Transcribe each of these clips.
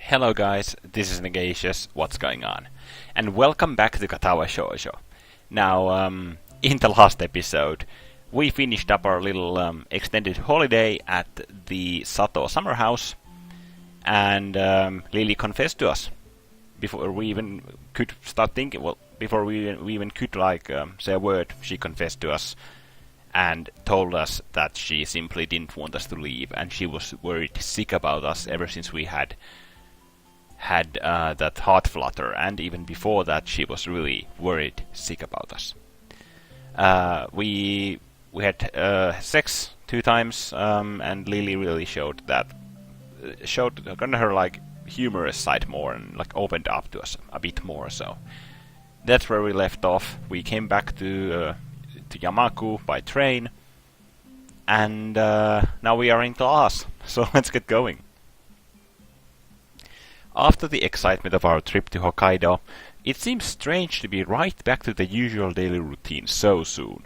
Hello guys, this is Negacious, what's going on? And welcome back to Katawa Shoujo. Now, in the last episode, we finished up our little extended holiday at the Sato summer house, and Lily confessed to us before we even could start thinking. Well, before we even could say a word, she confessed to us and told us that she simply didn't want us to leave, and she was worried sick about us ever since we had that heart flutter, and even before that she was really worried sick about us. We had sex 2 times, and Lily really showed her humorous side more, and opened up to us a bit more. So that's where we left off. We came back to Yamaku by train, and now we are in class. So let's get going. After the excitement of our trip to Hokkaido, it seems strange to be right back to the usual daily routine so soon.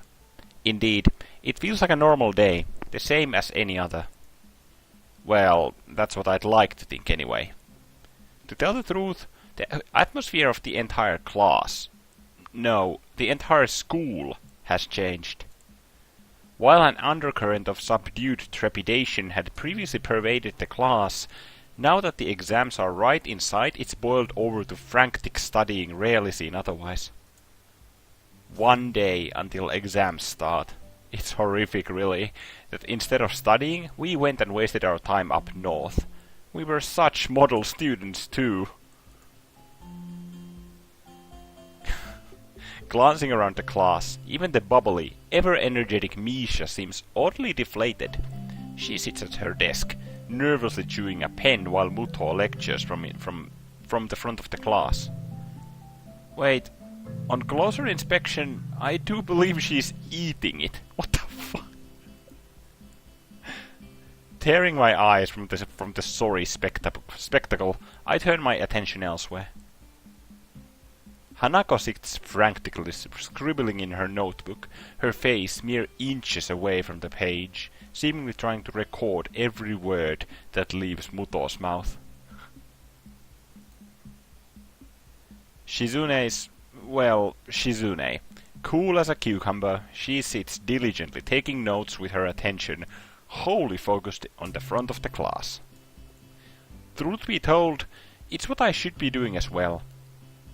Indeed, it feels like a normal day, the same as any other. Well, that's what I'd like to think anyway. To tell the truth, the atmosphere of the entire class, no, the entire school, has changed. While an undercurrent of subdued trepidation had previously pervaded the class, now that the exams are right in sight, it's boiled over to frantic studying rarely seen otherwise. One day until exams start. It's horrific, really, that instead of studying, we went and wasted our time up north. We were such model students, too. Glancing around the class, even the bubbly, ever-energetic Misha seems oddly deflated. She sits at her desk, nervously chewing a pen while Muto lectures from the front of the class. Wait, on closer inspection, I do believe she's eating it. What the fuck? Tearing my eyes from the sorry spectacle, I turn my attention elsewhere. Hanako sits frantically scribbling in her notebook, her face mere inches away from the page, seemingly trying to record every word that leaves Muto's mouth. Shizune's, Shizune. Cool as a cucumber, she sits diligently taking notes with her attention wholly focused on the front of the class. Truth be told, it's what I should be doing as well.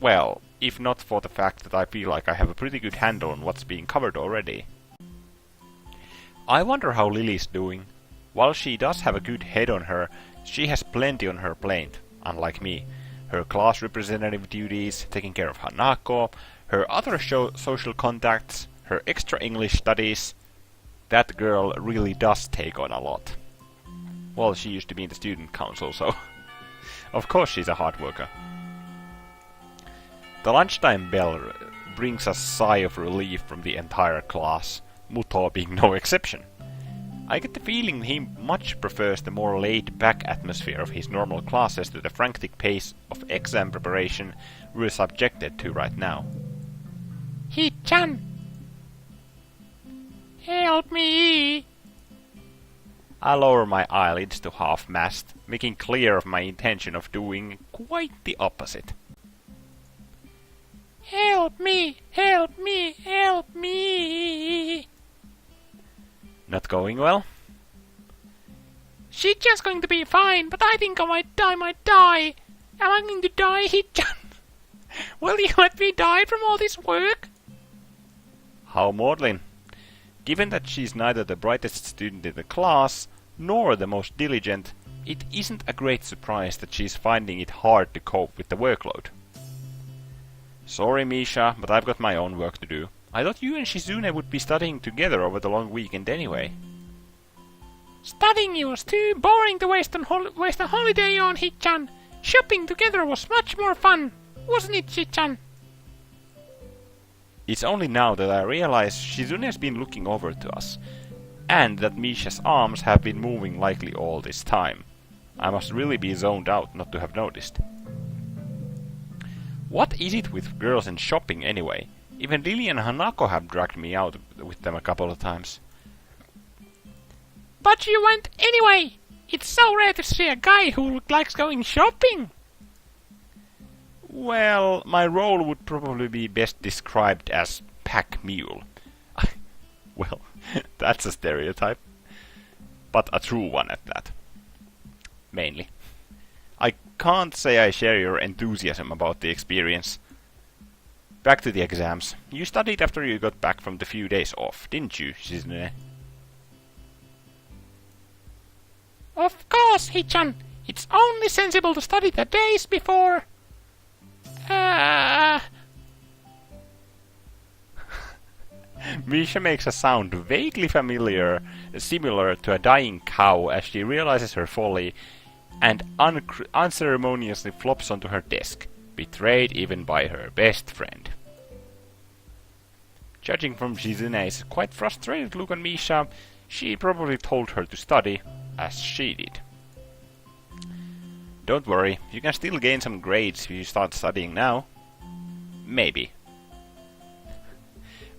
Well, if not for the fact that I feel like I have a pretty good handle on what's being covered already. I wonder how Lily's doing. While she does have a good head on her, she has plenty on her plate, unlike me. Her class representative duties, taking care of Hanako, her other social contacts, her extra English studies. That girl really does take on a lot. Well, she used to be in the student council, so of course she's a hard worker. The lunchtime bell brings a sigh of relief from the entire class, Muto being no exception. I get the feeling he much prefers the more laid-back atmosphere of his normal classes to the frantic pace of exam preparation we're subjected to right now. Hichan! Help me! I lower my eyelids to half-mast, making clear of my intention of doing quite the opposite. Help me! Help me! Help me! Not going well? She's just going to be fine, but I think I might die. Am I going to die, Hichan? Will you let me die from all this work? How maudlin. Given that she's neither the brightest student in the class, nor the most diligent, it isn't a great surprise that she's finding it hard to cope with the workload. Sorry, Misha, but I've got my own work to do. I thought you and Shizune would be studying together over the long weekend anyway. Studying was too boring to waste a holiday on, Hichan. Shopping together was much more fun, wasn't it, Hichan? It's only now that I realize Shizune has been looking over to us, and that Misha's arms have been moving likely all this time. I must really be zoned out not to have noticed. What is it with girls and shopping anyway? Even Lily and Hanako have dragged me out with them a couple of times. But you went anyway! It's so rare to see a guy who likes going shopping! Well, my role would probably be best described as pack mule. Well, that's a stereotype. But a true one at that. Mainly. I can't say I share your enthusiasm about the experience. Back to the exams. You studied after you got back from the few days off, didn't you, Shizune? Of course, Hichan. It's only sensible to study the days before. Misha makes a sound vaguely familiar, similar to a dying cow as she realizes her folly and unceremoniously flops onto her desk, betrayed even by her best friend. Judging from Shizune's quite frustrated look on Misha, she probably told her to study, as she did. Don't worry, you can still gain some grades if you start studying now. Maybe.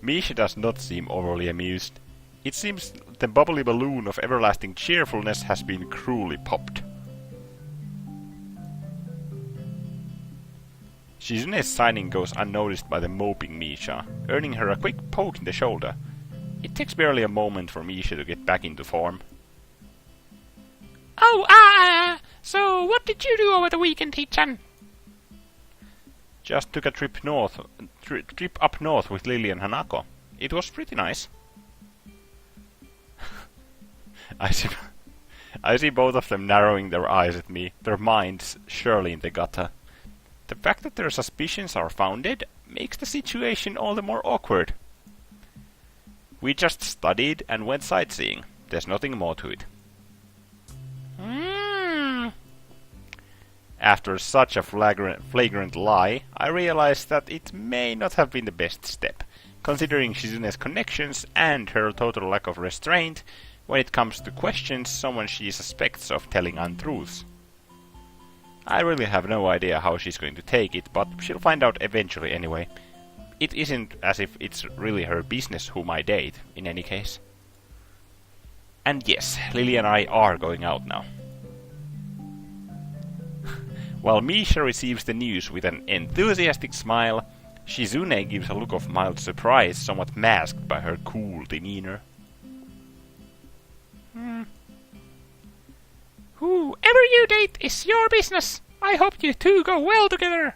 Misha does not seem overly amused. It seems the bubbly balloon of everlasting cheerfulness has been cruelly popped. Shizune's signing goes unnoticed by the moping Misha, earning her a quick poke in the shoulder. It takes barely a moment for Misha to get back into form. Oh, so what did you do over the weekend, Hichan? Just took a trip up north with Lily and Hanako. It was pretty nice. I see both of them narrowing their eyes at me, their minds surely in the gutter. The fact that their suspicions are founded makes the situation all the more awkward. We just studied and went sightseeing. There's nothing more to it. After such a flagrant lie, I realized that it may not have been the best step, considering Shizune's connections and her total lack of restraint when it comes to questions someone she suspects of telling untruths. I really have no idea how she's going to take it, but she'll find out eventually anyway. It isn't as if it's really her business whom I date, in any case. And yes, Lily and I are going out now. While Misha receives the news with an enthusiastic smile, Shizune gives a look of mild surprise, somewhat masked by her cool demeanor. Whoever you date is your business. I hope you two go well together.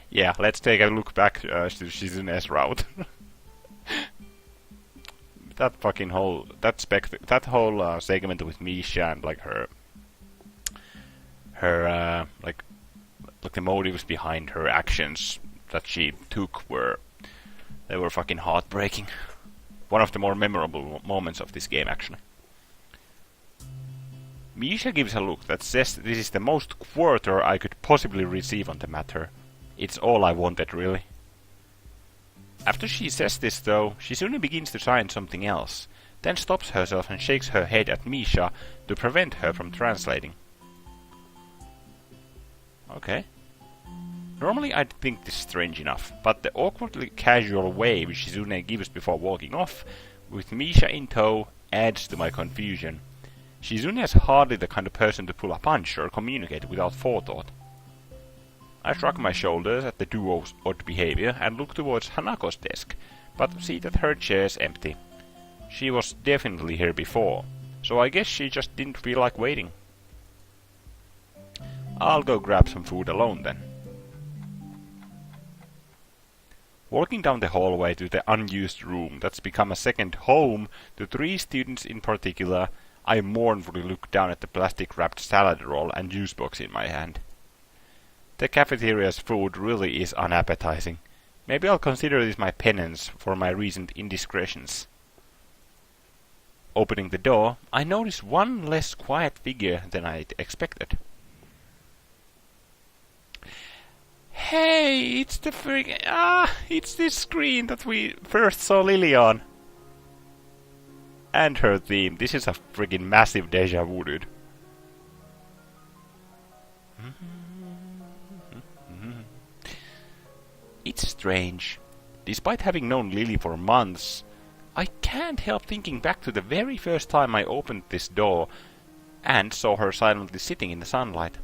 Yeah, let's take a look back to Shizune's route. That fucking whole segment with Misha and like her like the motives behind her actions that she took were fucking heartbreaking. One of the more memorable moments of this game, actually. Misha gives a look that says this is the most quarter I could possibly receive on the matter. It's all I wanted, really. After she says this, though, she soon begins to sign something else, then stops herself and shakes her head at Misha to prevent her from translating. Okay. Normally I'd think this strange enough, but the awkwardly casual wave Shizune gives before walking off, with Misha in tow, adds to my confusion. Shizune is hardly the kind of person to pull a punch or communicate without forethought. I shrug my shoulders at the duo's odd behavior and look towards Hanako's desk, but see that her chair is empty. She was definitely here before, so I guess she just didn't feel like waiting. I'll go grab some food alone then. Walking down the hallway to the unused room that's become a second home to 3 students in particular, I mournfully look down at the plastic-wrapped salad roll and juice box in my hand. The cafeteria's food really is unappetizing. Maybe I'll consider this my penance for my recent indiscretions. Opening the door, I notice one less quiet figure than I'd expected. Hey, it's the it's this screen that we first saw Lily on. And her theme. This is a friggin' massive deja vu, dude. It's strange. Despite having known Lily for months, I can't help thinking back to the very first time I opened this door and saw her silently sitting in the sunlight.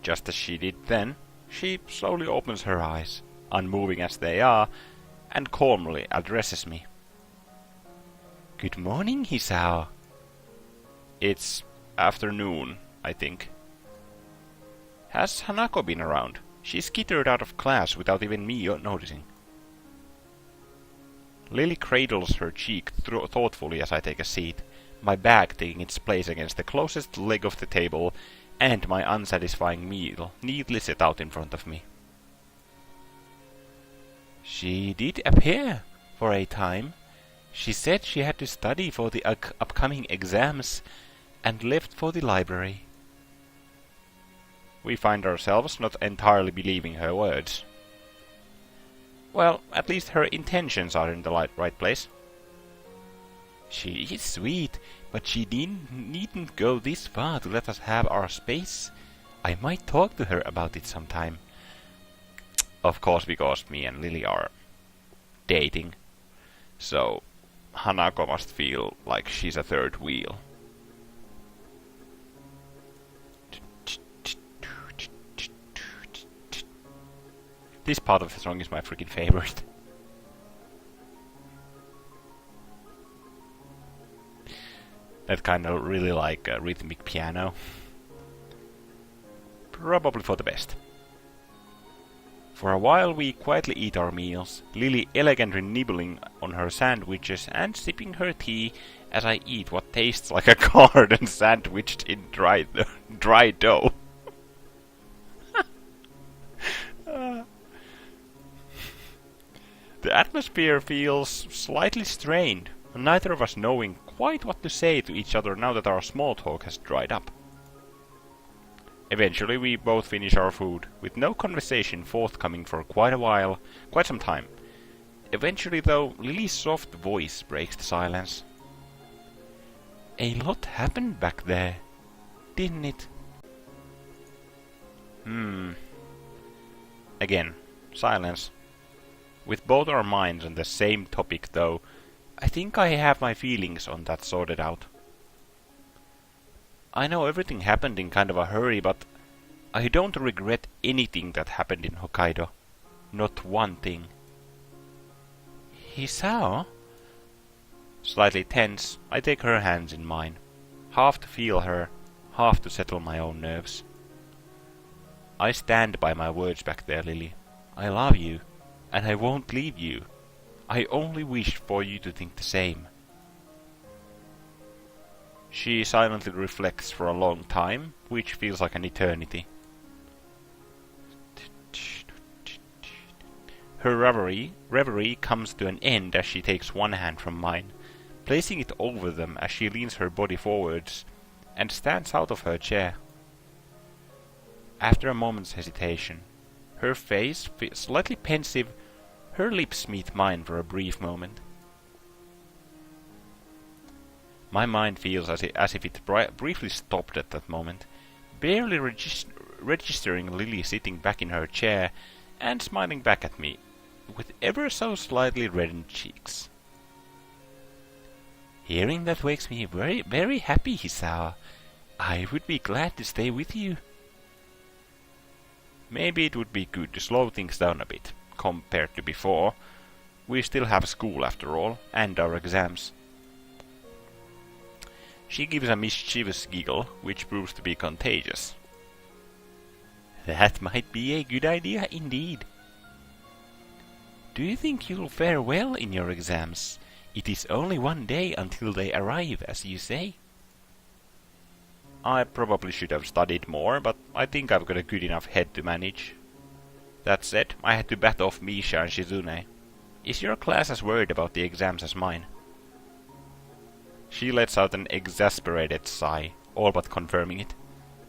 Just as she did then, she slowly opens her eyes, unmoving as they are, and calmly addresses me. "Good morning, Hisao." It's afternoon, I think. Has Hanako been around? She skittered out of class without even me noticing. Lily cradles her cheek thoughtfully as I take a seat, my bag taking its place against the closest leg of the table, and my unsatisfying meal neatly set out in front of me. "She did appear, for a time. She said she had to study for the upcoming exams, and left for the library." We find ourselves not entirely believing her words. Well, at least her intentions are in the right place. "She is sweet, but she needn't go this far to let us have our space. I might talk to her about it sometime." Of course, because me and Lily are dating. So, Hanako must feel like she's a third wheel. This part of the song is my freaking favorite. That kind of really like rhythmic piano. Probably for the best. For a while we quietly eat our meals, Lily elegantly nibbling on her sandwiches and sipping her tea as I eat what tastes like a garden sandwiched in dry dough. The atmosphere feels slightly strained, neither of us knowing quite what to say to each other now that our small talk has dried up. Eventually we both finish our food, with no conversation forthcoming for quite some time. Eventually though, Lily's soft voice breaks the silence. "A lot happened back there, didn't it?" Again, silence. With both our minds on the same topic though, I think I have my feelings on that sorted out. I know everything happened in kind of a hurry, but I don't regret anything that happened in Hokkaido. Not one thing. "Hisao?" Slightly tense, I take her hands in mine, half to feel her, half to settle my own nerves. "I stand by my words back there, Lily. I love you, and I won't leave you. I only wish for you to think the same." She silently reflects for a long time, which feels like an eternity. Her reverie comes to an end as she takes one hand from mine, placing it over them as she leans her body forwards and stands out of her chair. After a moment's hesitation, her face slightly pensive, her lips meet mine for a brief moment. My mind feels as if it briefly stopped at that moment, barely registering Lily sitting back in her chair and smiling back at me, with ever so slightly reddened cheeks. "Hearing that makes me very, very happy, Hisao. I would be glad to stay with you." Maybe it would be good to slow things down a bit, compared to before. We still have school after all, and our exams. She gives a mischievous giggle, which proves to be contagious. "That might be a good idea indeed." "Do you think you'll fare well in your exams? It is only one day until they arrive, as you say." I probably should have studied more, but I think I've got a good enough head to manage. That said, I had to bat off Misha and Shizune. "Is your class as worried about the exams as mine?" She lets out an exasperated sigh, all but confirming it.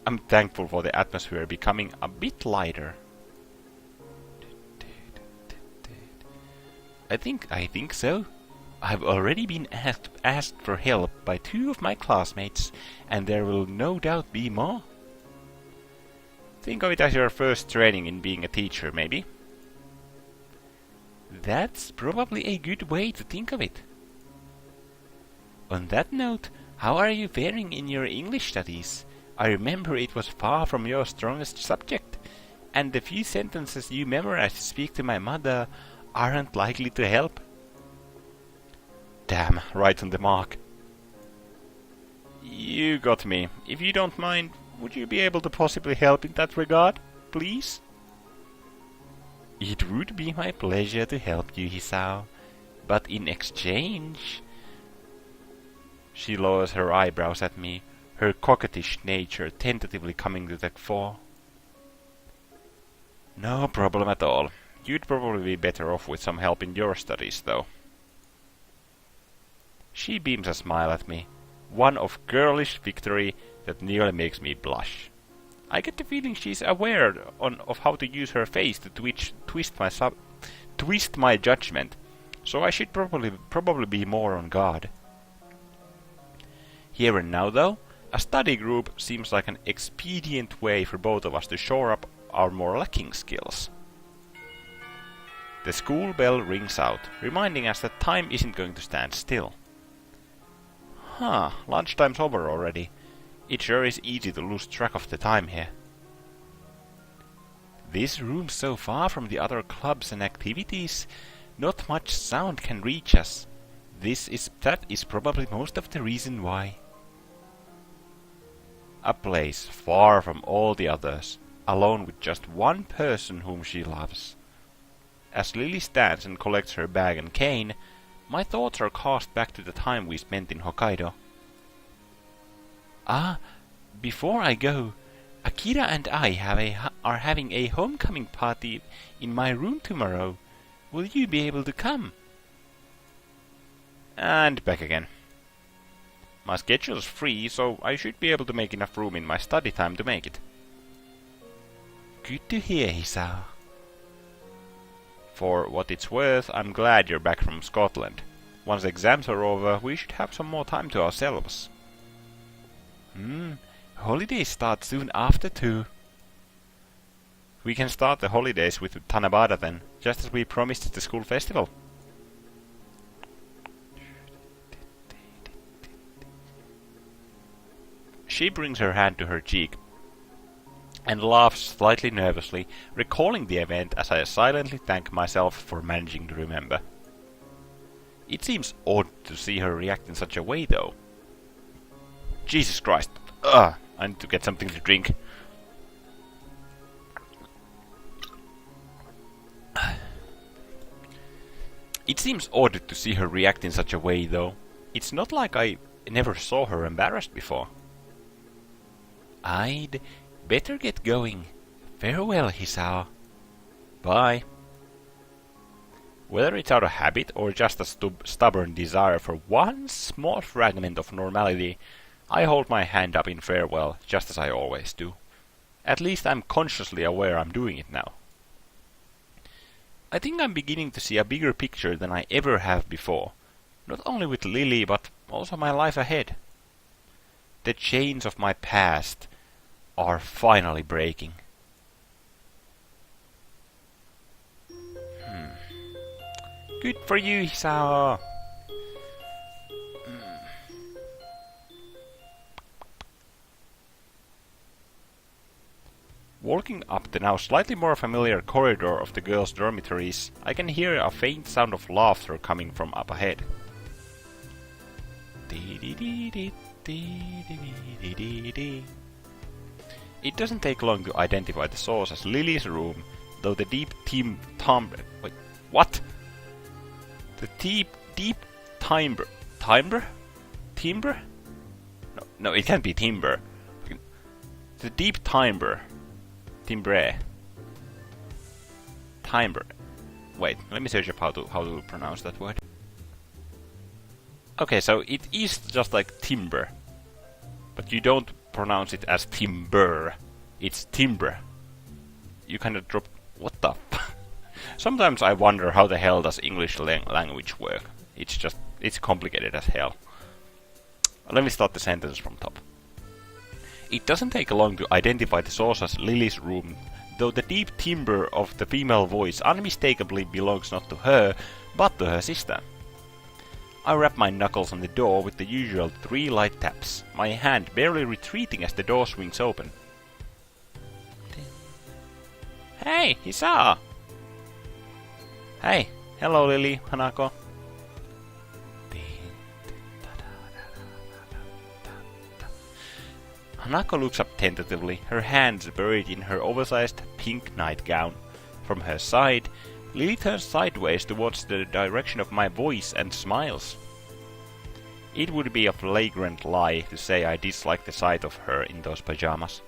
I'm thankful for the atmosphere becoming a bit lighter. I think so. I've already been asked for help by 2 of my classmates, and there will no doubt be more. Think of it as your first training in being a teacher, maybe? That's probably a good way to think of it. On that note, how are you faring in your English studies? I remember it was far from your strongest subject, and the few sentences you memorized to speak to my mother aren't likely to help. Damn, right on the mark. You got me. If you don't mind, would you be able to possibly help in that regard, please? It would be my pleasure to help you, Hisao, but in exchange... She lowers her eyebrows at me, her coquettish nature tentatively coming to the fore. No problem at all. You'd probably be better off with some help in your studies, though. She beams a smile at me, one of girlish victory that nearly makes me blush. I get the feeling she's aware of how to use her face to twist my judgment, so I should probably be more on guard. Here and now, though, a study group seems like an expedient way for both of us to shore up our more lacking skills. The school bell rings out, reminding us that time isn't going to stand still. Lunchtime's over already. It sure is easy to lose track of the time here. This room's so far from the other clubs and activities, not much sound can reach us. That is probably most of the reason why. A place far from all the others, alone with just one person whom she loves. As Lily stands and collects her bag and cane, my thoughts are cast back to the time we spent in Hokkaido. Before I go, Akira and I are having a homecoming party in my room tomorrow. Will you be able to come? And back again. My schedule's free, so I should be able to make enough room in my study time to make it. Good to hear, Hisao. For what it's worth, I'm glad you're back from Scotland. Once exams are over, we should have some more time to ourselves. Holidays start soon after too. We can start the holidays with Tanabata then, just as we promised at the school festival. She brings her hand to her cheek and laughs slightly nervously, recalling the event as I silently thank myself for managing to remember. It seems odd to see her react in such a way, though. Jesus Christ. I need to get something to drink. It seems odd to see her react in such a way, though. It's not like I never saw her embarrassed before. I'd better get going. Farewell, Hisao. Bye. Whether it's out of habit or just a stubborn desire for one small fragment of normality, I hold my hand up in farewell, just as I always do. At least I'm consciously aware I'm doing it now. I think I'm beginning to see a bigger picture than I ever have before, not only with Lily, but also my life ahead. The chains of my past are finally breaking. Good for you, Hisao! Walking up the now slightly more familiar corridor of the girls' dormitories, I can hear a faint sound of laughter coming from up ahead. It doesn't take long to identify the source as Lily's room, though the deep timbre... Wait, what? The deep timbre... Timbre? Timbre? No, it can't be timbre. The deep timbre... Timbre. Timbre. Wait, let me search up how to pronounce that word. Okay, so it is just like timber. But you don't pronounce it as timber. It's timbre. You kind of drop... What the f... Sometimes I wonder how the hell does English language work. It's complicated as hell. Let me start the sentence from top. It doesn't take long to identify the source as Lily's room, though the deep timbre of the female voice unmistakably belongs not to her, but to her sister. I rap my knuckles on the door with the usual 3 light taps, my hand barely retreating as the door swings open. Hey, Hisao! Hey, hello Lily, Hanako. Hanako looks up tentatively, her hands buried in her oversized pink nightgown. From her side, Lily turns sideways towards the direction of my voice and smiles. It would be a flagrant lie to say I dislike the sight of her in those pajamas.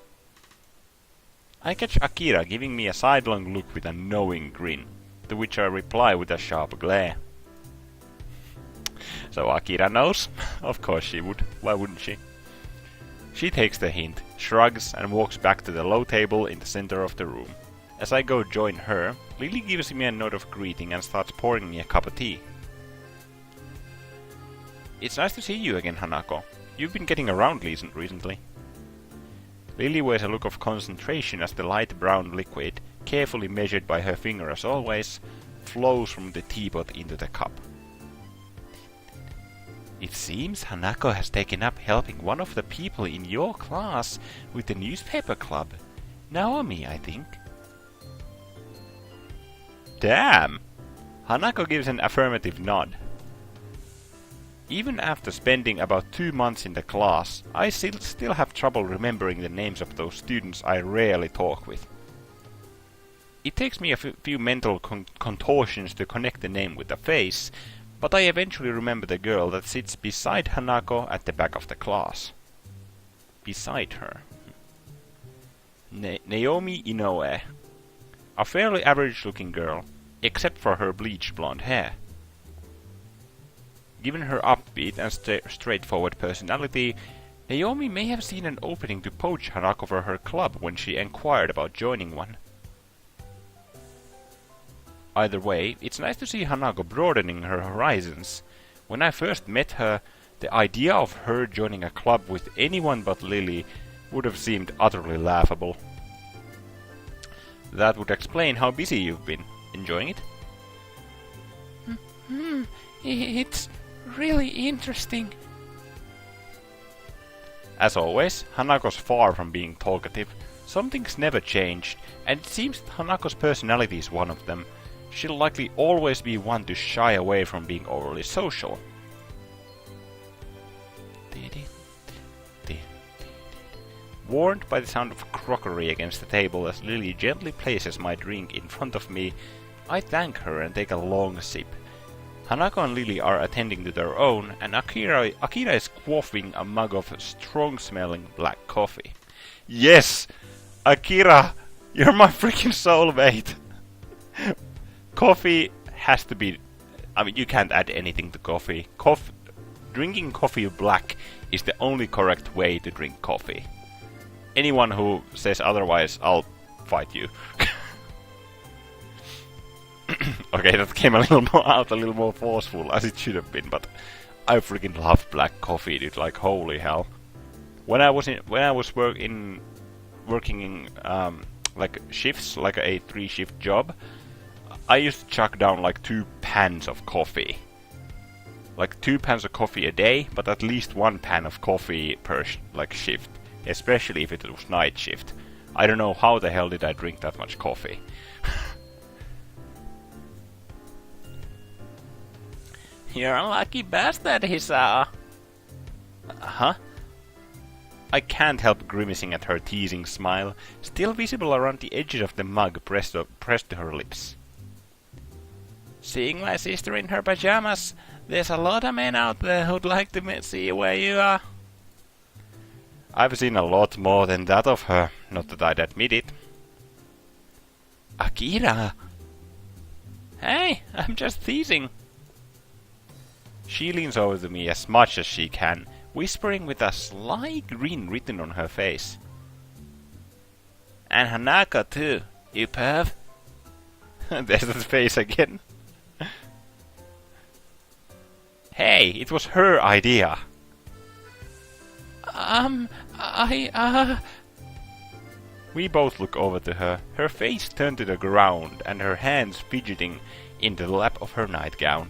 I catch Akira giving me a sidelong look with a knowing grin, to which I reply with a sharp glare. So Akira knows? Of course she would, why wouldn't she? She takes the hint, shrugs, and walks back to the low table in the center of the room. As I go join her, Lily gives me a nod of greeting and starts pouring me a cup of tea. It's nice to see you again, Hanako. You've been getting around recently. Lily wears a look of concentration as the light brown liquid, carefully measured by her finger as always, flows from the teapot into the cup. It seems Hanako has taken up helping one of the people in your class with the newspaper club. Naomi, I think. Damn! Hanako gives an affirmative nod. Even after spending about 2 months in the class, I still have trouble remembering the names of those students I rarely talk with. It takes me a few mental contortions to connect the name with the face, but I eventually remember the girl that sits beside Hanako at the back of the class. Beside her. Naomi Inoue. A fairly average-looking girl, except for her bleached blonde hair. Given her upbeat and straightforward personality, Naomi may have seen an opening to poach Hanako for her club when she inquired about joining one. Either way, it's nice to see Hanako broadening her horizons. When I first met her, the idea of her joining a club with anyone but Lily would have seemed utterly laughable. That would explain how busy you've been. Enjoying it? It's really interesting. As always, Hanako's far from being talkative. Some things never changed, and it seems that Hanako's personality is one of them. She'll likely always be one to shy away from being overly social. Warned by the sound of crockery against the table as Lily gently places my drink in front of me, I thank her and take a long sip. Hanako and Lily are attending to their own, and Akira is quaffing a mug of strong-smelling black coffee. Yes! Akira! You're my freaking soulmate! Coffee has to be... I mean, you can't add anything to coffee. Drinking coffee black is the only correct way to drink coffee. Anyone who says otherwise, I'll fight you. Okay, that came a little more forceful, as it should have been, but I freaking love black coffee, dude, like holy hell. When I was working in like shifts, like a 3-shift job, I used to chuck down like 2 pans of coffee. Like 2 pans of coffee a day, but at least 1 pan of coffee per shift, especially if it was night shift. I don't know how the hell did I drink that much coffee. You're a lucky bastard, Hisao. Huh? I can't help grimacing at her teasing smile, still visible around the edges of the mug pressed to her lips. Seeing my sister in her pajamas, there's a lot of men out there who'd like to see where you are. I've seen a lot more than that of her, not that I'd admit it. Akira! Hey, I'm just teasing. She leans over to me as much as she can, whispering with a sly grin written on her face. And Hanako too, you perv. There's that face again. Hey, it was her idea. We both look over to her, her face turned to the ground and her hands fidgeting in the lap of her nightgown.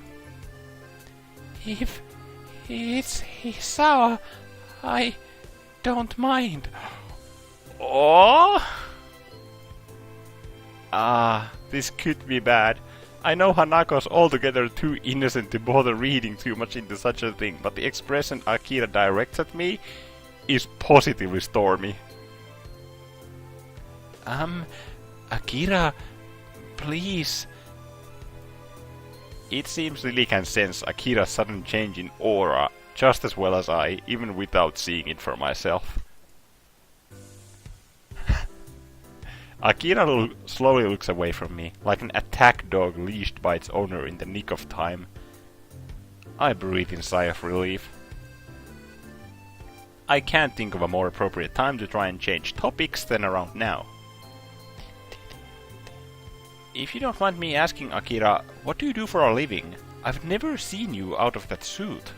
If it's Hisao, I don't mind. Oh? This could be bad. I know Hanako's altogether too innocent to bother reading too much into such a thing, but the expression Akira directs at me is positively stormy. Akira, please. It seems Lily can sense Akira's sudden change in aura just as well as I, even without seeing it for myself. Akira slowly looks away from me, like an attack dog leashed by its owner in the nick of time. I breathe in a sigh of relief. I can't think of a more appropriate time to try and change topics than around now. If you don't mind me asking, Akira, what do you do for a living? I've never seen you out of that suit.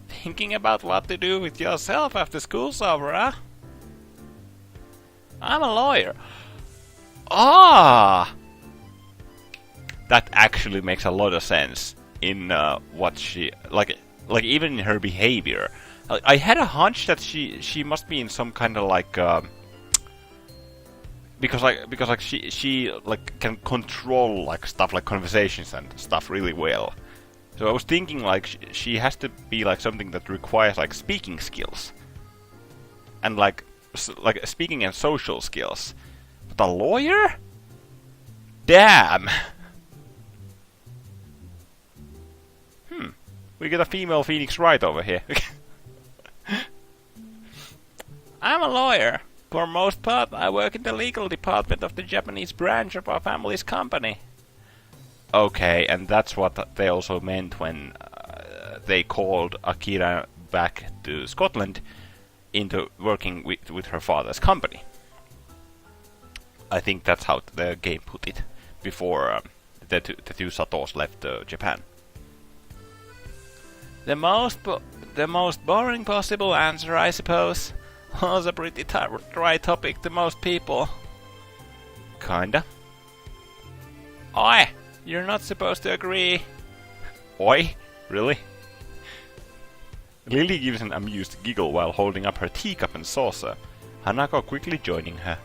Thinking about what to do with yourself after school's over, huh? I'm a lawyer. Ah! That actually makes a lot of sense in what she... Like even in her behavior. I had a hunch that she must be in some kind of like... Because she like can control like stuff like conversations and stuff really well. So I was thinking like she has to be like something that requires like speaking skills. And like speaking and social skills. But a lawyer? Damn! We get a female Phoenix Wright over here. I'm a lawyer. For most part, I work in the legal department of the Japanese branch of our family's company. Okay, and that's what they also meant when they called Akira back to Scotland into working with her father's company. I think that's how the game put it before the two Satos left Japan. The most boring possible answer, I suppose. Was a pretty dry topic to most people. Kinda. Oi! You're not supposed to agree. Oi? Really? Lily gives an amused giggle while holding up her teacup and saucer, Hanako quickly joining her.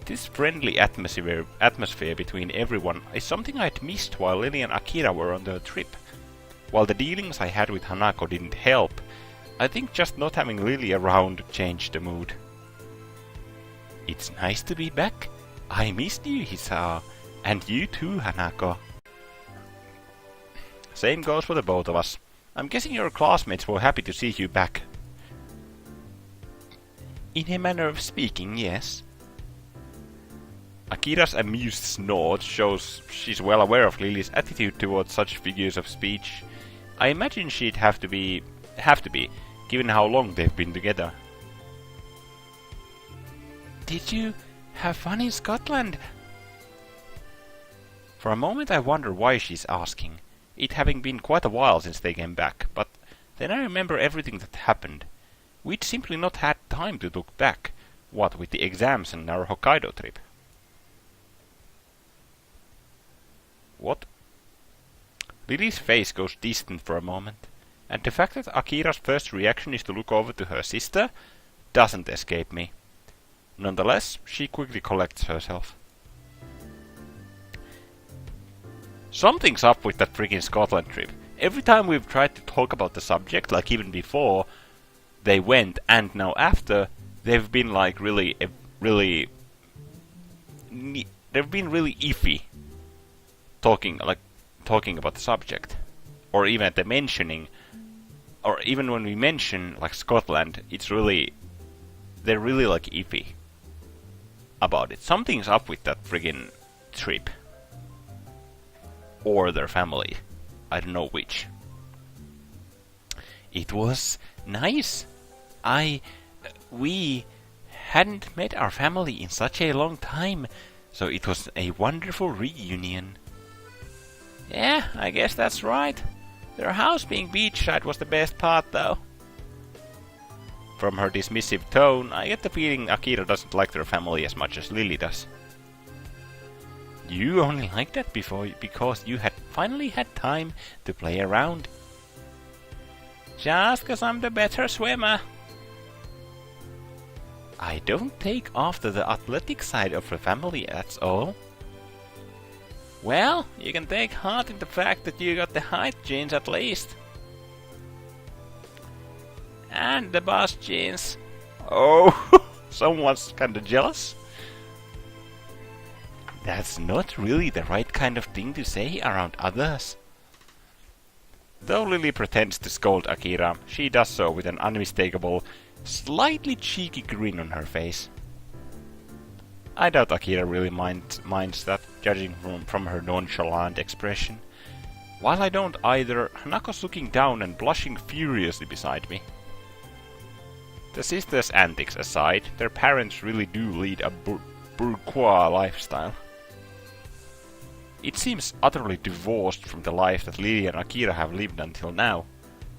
This friendly atmosphere between everyone is something I'd missed while Lily and Akira were on their trip. While the dealings I had with Hanako didn't help, I think just not having Lily around changed the mood. It's nice to be back. I missed you, Hisao. And you too, Hanako. Same goes for the both of us. I'm guessing your classmates were happy to see you back. In a manner of speaking, yes. Akira's amused snort shows she's well aware of Lily's attitude towards such figures of speech. I imagine she'd have to be, given how long they've been together. Did you have fun in Scotland? For a moment I wonder why she's asking, it having been quite a while since they came back, but then I remember everything that happened. We'd simply not had time to look back, what with the exams and our Hokkaido trip. What? Lily's face goes distant for a moment, and the fact that Akira's first reaction is to look over to her sister doesn't escape me. Nonetheless, she quickly collects herself. Something's up with that freaking Scotland trip. Every time we've tried to talk about the subject, like even before they went and now after, they've been like really iffy talking about the subject, or even at the mentioning, or even when we mention like Scotland, they're really like iffy about it. Something's up with that friggin' trip, or their family. I don't know which. It was nice. We hadn't met our family in such a long time, so it was a wonderful reunion. Yeah, I guess that's right. Their house being beachside was the best part, though. From her dismissive tone, I get the feeling Akira doesn't like their family as much as Lily does. You only liked that because you had finally had time to play around. Just 'cause I'm the better swimmer. I don't take after the athletic side of the family, that's all. Well, you can take heart in the fact that you got the height genes at least. And the boss genes. Oh, someone's kinda jealous? That's not really the right kind of thing to say around others. Though Lily pretends to scold Akira, she does so with an unmistakable, slightly cheeky grin on her face. I doubt Akira really minds that, judging from her nonchalant expression. While I don't either, Hanako's looking down and blushing furiously beside me. The sisters' antics aside, their parents really do lead a bourgeois lifestyle. It seems utterly divorced from the life that Lily and Akira have lived until now.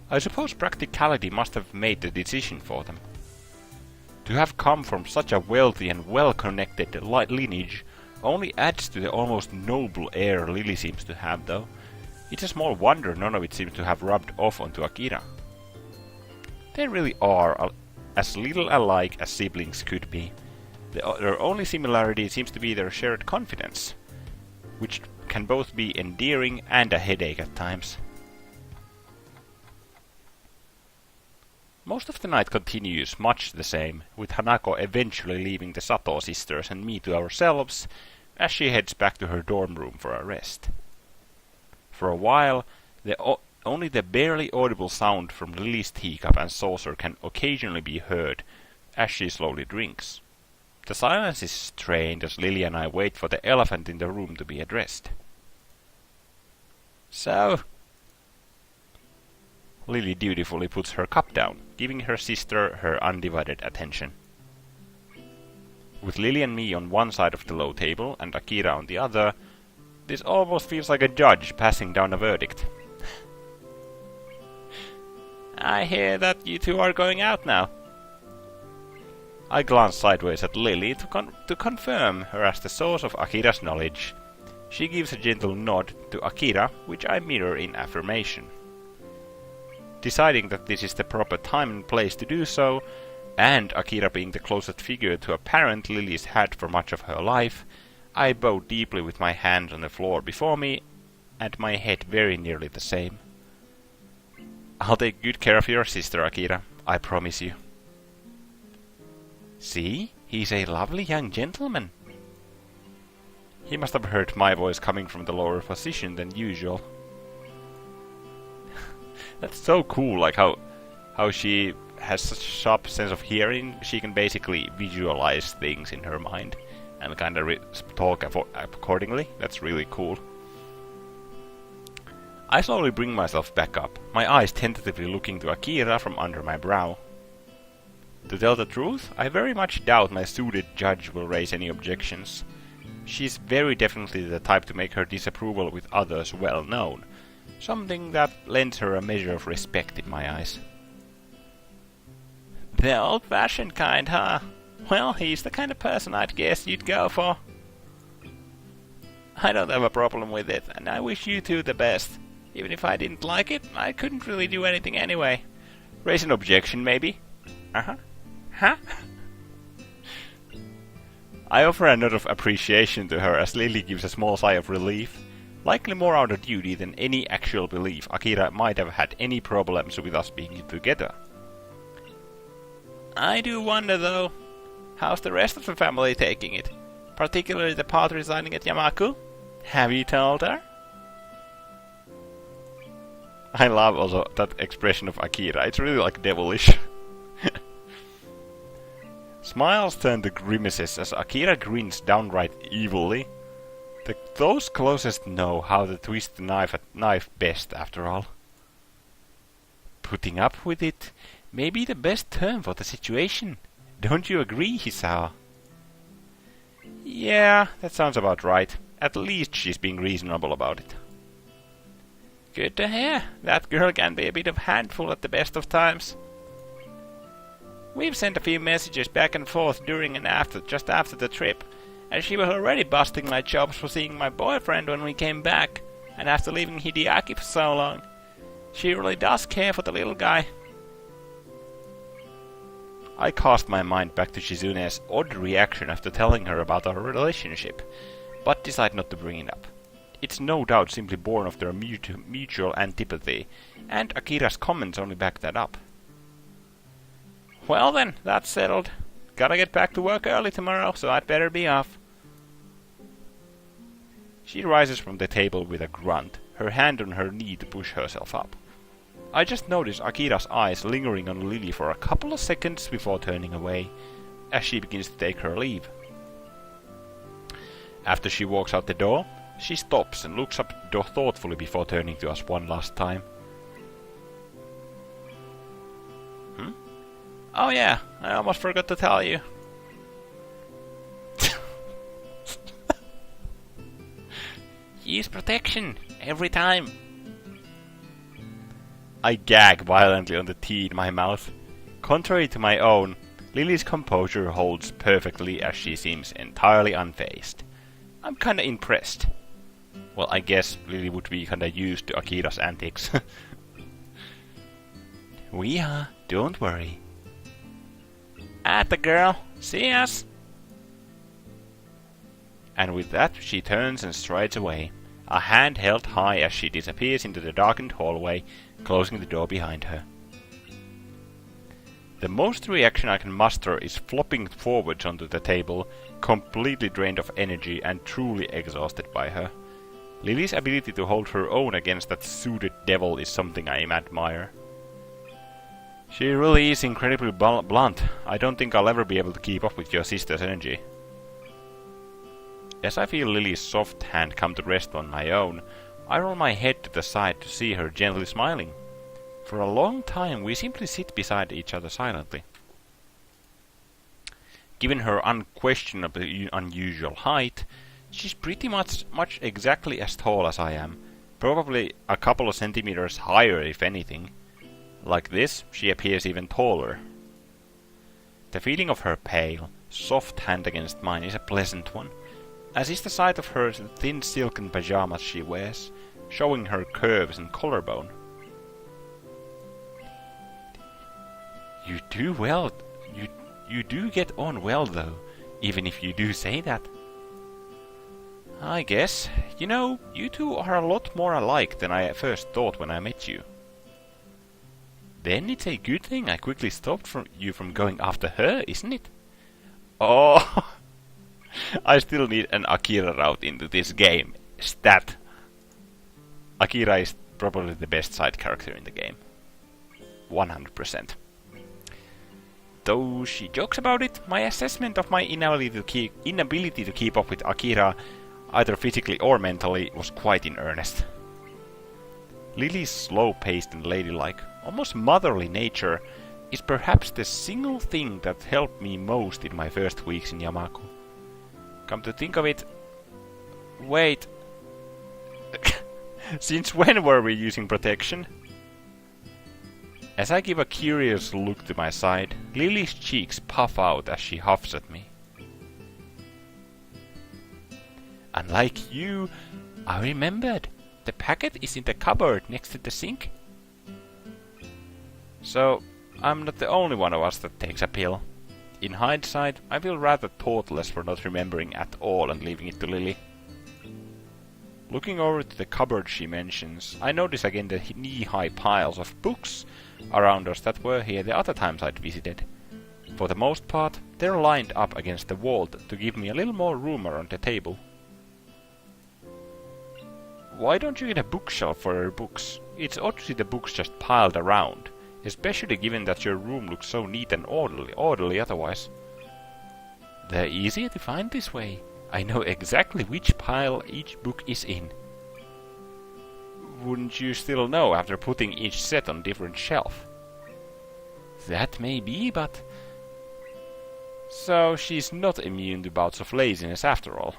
I suppose practicality must have made the decision for them. To have come from such a wealthy and well-connected lineage only adds to the almost noble air Lily seems to have, though. It's a small wonder none of it seems to have rubbed off onto Akira. They really are as little alike as siblings could be. Their only similarity seems to be their shared confidence, which can both be endearing and a headache at times. Most of the night continues much the same, with Hanako eventually leaving the Sato sisters and me to ourselves as she heads back to her dorm room for a rest. For a while, only the barely audible sound from Lily's teacup and saucer can occasionally be heard as she slowly drinks. The silence is strained as Lily and I wait for the elephant in the room to be addressed. So, Lily dutifully puts her cup down, giving her sister her undivided attention. With Lily and me on one side of the low table and Akira on the other, this almost feels like a judge passing down a verdict. I hear that you two are going out now. I glance sideways at Lily to confirm her as the source of Akira's knowledge. She gives a gentle nod to Akira, which I mirror in affirmation. Deciding that this is the proper time and place to do so, and Akira being the closest figure to a parent Lily's had for much of her life, I bow deeply with my hands on the floor before me, and my head very nearly the same. I'll take good care of your sister, Akira, I promise you. See, he's a lovely young gentleman. He must have heard my voice coming from the lower position than usual. That's so cool, like how she has such a sharp sense of hearing. She can basically visualize things in her mind and kind of talk accordingly. That's really cool. I slowly bring myself back up, my eyes tentatively looking to Akira from under my brow. To tell the truth, I very much doubt my suited judge will raise any objections. She's very definitely the type to make her disapproval with others well known, something that lends her a measure of respect in my eyes. The old-fashioned kind, huh? Well, he's the kind of person I'd guess you'd go for. I don't have a problem with it, and I wish you two the best. Even if I didn't like it, I couldn't really do anything anyway. Raise an objection, maybe? Huh? I offer a nod of appreciation to her as Lily gives a small sigh of relief, likely more out of duty than any actual belief Akira might have had any problems with us being together. I do wonder, though, how's the rest of the family taking it? Particularly the part residing at Yamaku? Have you told her? I love also that expression of Akira. It's really like devilish. Smiles turn to grimaces as Akira grins downright evilly. Those closest know how to twist the knife best, after all. Putting up with it may be the best term for the situation. Don't you agree, Hisao? Yeah, that sounds about right. At least she's being reasonable about it. Good to hear. That girl can be a bit of a handful at the best of times. We've sent a few messages back and forth during and just after the trip, and she was already busting my chops for seeing my boyfriend when we came back, and after leaving Hideaki for so long. She really does care for the little guy. I cast my mind back to Shizune's odd reaction after telling her about our relationship, but decide not to bring it up. It's no doubt simply born of their mutual antipathy, and Akira's comments only back that up. Well then, that's settled. Gotta get back to work early tomorrow, so I'd better be off. She rises from the table with a grunt, her hand on her knee to push herself up. I just notice Akira's eyes lingering on Lily for a couple of seconds before turning away, as she begins to take her leave. After she walks out the door, she stops and looks up the door thoughtfully before turning to us one last time. Oh yeah, I almost forgot to tell you. Use protection, every time. I gag violently on the tea in my mouth. Contrary to my own, Lily's composure holds perfectly as she seems entirely unfazed. I'm kinda impressed. Well, I guess Lily would be kinda used to Akira's antics. We are, don't worry. Atta girl, see us! And with that she turns and strides away, a hand held high as she disappears into the darkened hallway, closing the door behind her. The most reaction I can muster is flopping forwards onto the table, completely drained of energy and truly exhausted by her. Lily's ability to hold her own against that suited devil is something I admire. She really is incredibly blunt. I don't think I'll ever be able to keep up with your sister's energy. As I feel Lily's soft hand come to rest on my own, I roll my head to the side to see her gently smiling. For a long time we simply sit beside each other silently. Given her unquestionably unusual height, she's pretty much exactly as tall as I am, probably a couple of centimeters higher if anything. Like this, she appears even taller. The feeling of her pale, soft hand against mine is a pleasant one, as is the sight of her thin silken pajamas she wears, showing her curves and collarbone. You do well. You do get on well, though, even if you do say that. I guess. You know, you two are a lot more alike than I at first thought when I met you. Then it's a good thing I quickly stopped you from going after her, isn't it? Oh, I still need an Akira route into this game. Stat. Akira is probably the best side character in the game. 100%. Though she jokes about it, my assessment of my inability to keep up with Akira, either physically or mentally, was quite in earnest. Lily's slow-paced and ladylike, almost motherly nature is perhaps the single thing that helped me most in my first weeks in Yamaku. Come to think of it... Wait... Since when were we using protection? As I give a curious look to my side, Lily's cheeks puff out as she huffs at me. Unlike you, I remembered. The packet is in the cupboard next to the sink. So, I'm not the only one of us that takes a pill. In hindsight, I feel rather thoughtless for not remembering at all and leaving it to Lily. Looking over to the cupboard she mentions, I notice again the knee-high piles of books around us that were here the other times I'd visited. For the most part, they're lined up against the wall to give me a little more room around the table. Why don't you get a bookshelf for your books? It's odd to see the books just piled around, especially given that your room looks so neat and orderly otherwise. They're easier to find this way. I know exactly which pile each book is in. Wouldn't you still know after putting each set on different shelf? That may be, but... So she's not immune to bouts of laziness after all.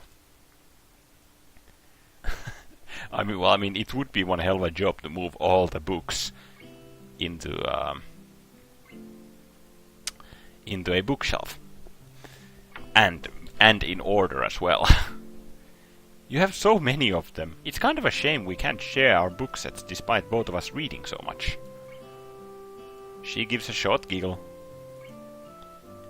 I mean, it would be one hell of a job to move all the books into a bookshelf. And And in order as well. You have so many of them. It's kind of a shame we can't share our book sets despite both of us reading so much. She gives a short giggle.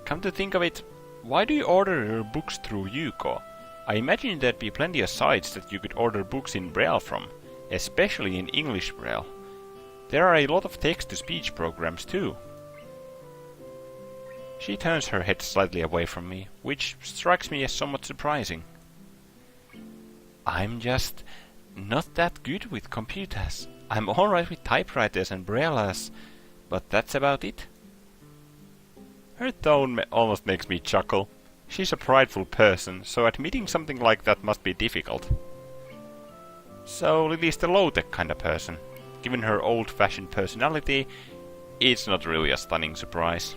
Come to think of it, why do you order your books through Yuko? I imagine there'd be plenty of sites that you could order books in Braille from, especially in English Braille. There are a lot of text-to-speech programs too. She turns her head slightly away from me, which strikes me as somewhat surprising. I'm just not that good with computers. I'm alright with typewriters and brailles, but that's about it. Her tone almost makes me chuckle. She's a prideful person, so admitting something like that must be difficult. So Lily's the low-tech kind of person. Given her old-fashioned personality, it's not really a stunning surprise.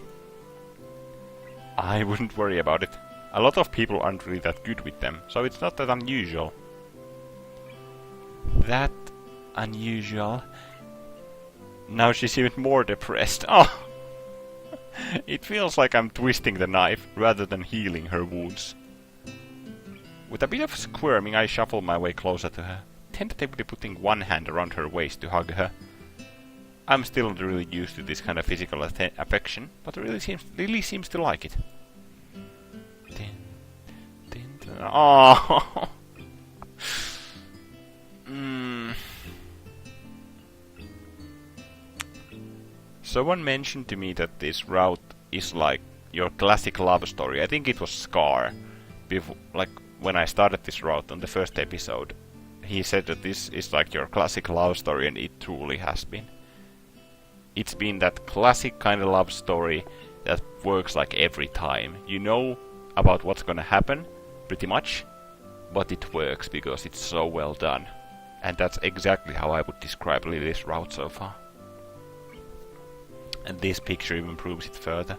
I wouldn't worry about it. A lot of people aren't really that good with them, so it's not that unusual. That unusual? Now she's even more depressed. Oh! It feels like I'm twisting the knife rather than healing her wounds. With a bit of squirming, I shuffle my way closer to her, tentatively putting one hand around her waist to hug her. I'm still not really used to this kind of physical affection, but Lily seems to like it. Oh. Someone mentioned to me that this route is like your classic love story. I think it was Scar, like when I started this route on the first episode. He said that this is like your classic love story, and it truly has been. It's been that classic kind of love story that works like every time. You know about what's gonna happen, pretty much, but it works because it's so well done. And that's exactly how I would describe Lily's route so far. And this picture even proves it further.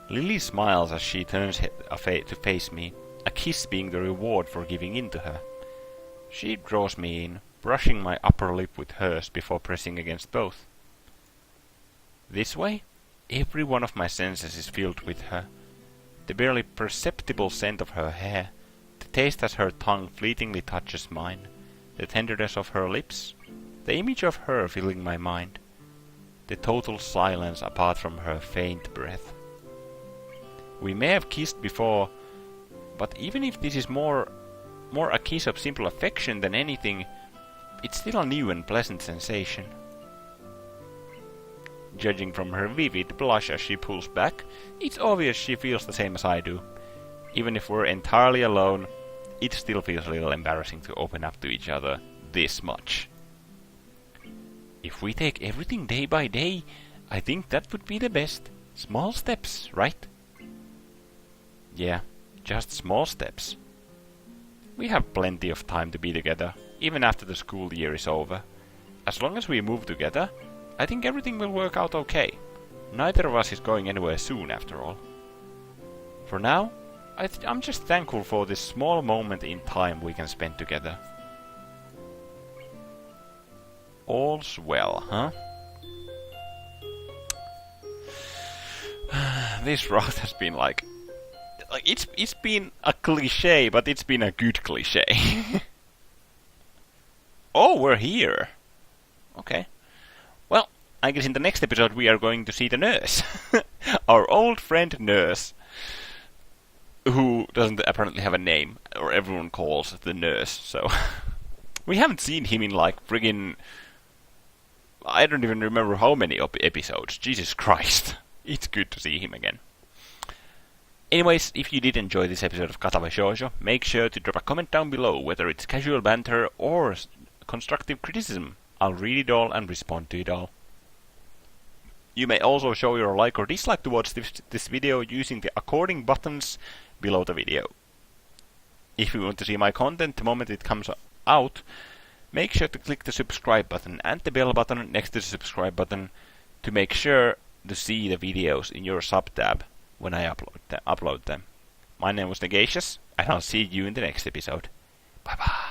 Lily smiles as she turns to face me, a kiss being the reward for giving in to her. She draws me in, brushing my upper lip with hers before pressing against both. This way, every one of my senses is filled with her. The barely perceptible scent of her hair, the taste as her tongue fleetingly touches mine, the tenderness of her lips, the image of her filling my mind, the total silence apart from her faint breath. We may have kissed before, but even if this is more a kiss of simple affection than anything, it's still a new and pleasant sensation. Judging from her vivid blush as she pulls back, it's obvious she feels the same as I do. Even if we're entirely alone, it still feels a little embarrassing to open up to each other this much. If we take everything day by day, I think that would be the best. Small steps, right? Yeah, just small steps. We have plenty of time to be together, even after the school year is over. As long as we move together, I think everything will work out okay. Neither of us is going anywhere soon, after all. For now, I'm just thankful for this small moment in time we can spend together. All's well, huh? This route has been like it's been a cliché, but it's been a good cliché. Oh, we're here. Okay. Well, I guess in the next episode we are going to see the nurse. Our old friend nurse. Who doesn't apparently have a name, or everyone calls the nurse, so... We haven't seen him in like friggin... I don't even remember how many episodes. Jesus Christ. It's good to see him again. Anyways, if you did enjoy this episode of Katawa Shoujo, make sure to drop a comment down below, whether it's casual banter or constructive criticism. I'll read it all and respond to it all. You may also show your like or dislike towards this video using the according buttons below the video. If you want to see my content the moment it comes out, make sure to click the subscribe button and the bell button next to the subscribe button to make sure to see the videos in your sub tab when I upload them. My name was Negacious, and I'll see you in the next episode. Bye bye.